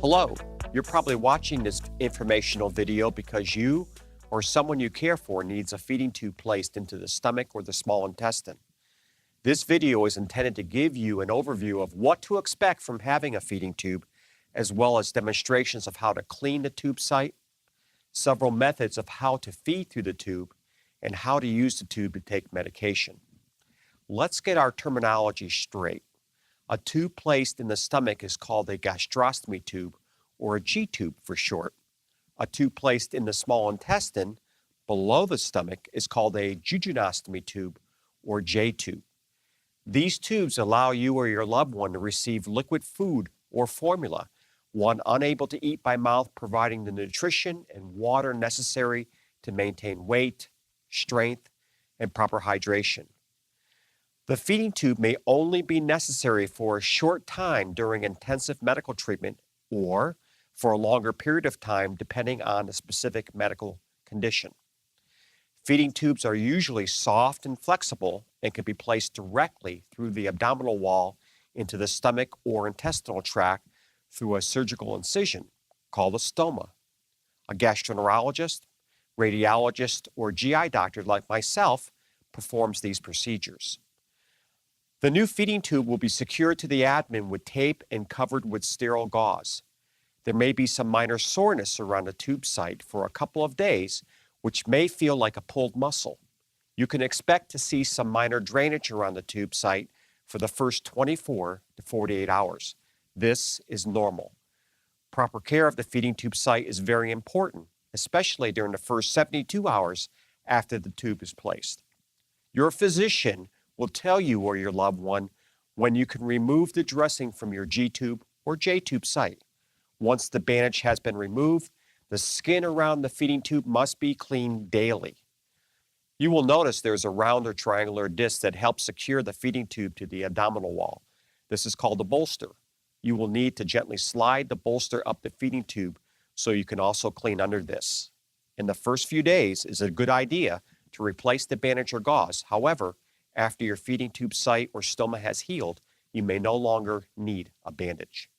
Hello, you're probably watching this informational video because you or someone you care for needs a feeding tube placed into the stomach or the small intestine. This video is intended to give you an overview of what to expect from having a feeding tube, as well as demonstrations of how to clean the tube site, several methods of how to feed through the tube, and how to use the tube to take medication. Let's get our terminology straight. A tube placed in the stomach is called a gastrostomy tube, or a G-tube for short. A tube placed in the small intestine below the stomach is called a jejunostomy tube, or J-tube. These tubes allow you or your loved one to receive liquid food or formula, one unable to eat by mouth, providing the nutrition and water necessary to maintain weight, strength, and proper hydration. The feeding tube may only be necessary for a short time during intensive medical treatment or for a longer period of time depending on the specific medical condition. Feeding tubes are usually soft and flexible and can be placed directly through the abdominal wall into the stomach or intestinal tract through a surgical incision called a stoma. A gastroenterologist, radiologist, or GI doctor like myself performs these procedures. The new feeding tube will be secured to the abdomen with tape and covered with sterile gauze. There may be some minor soreness around the tube site for a couple of days, which may feel like a pulled muscle. You can expect to see some minor drainage around the tube site for the first 24 to 48 hours. This is normal. Proper care of the feeding tube site is very important, especially during the first 72 hours after the tube is placed. Your physician will tell you or your loved one when you can remove the dressing from your G-tube or J-tube site. Once the bandage has been removed, the skin around the feeding tube must be cleaned daily. You will notice there's a round or triangular disc that helps secure the feeding tube to the abdominal wall. This is called a bolster. You will need to gently slide the bolster up the feeding tube so you can also clean under this. In the first few days, it's a good idea to replace the bandage or gauze. However, after your feeding tube site or stoma has healed, you may no longer need a bandage.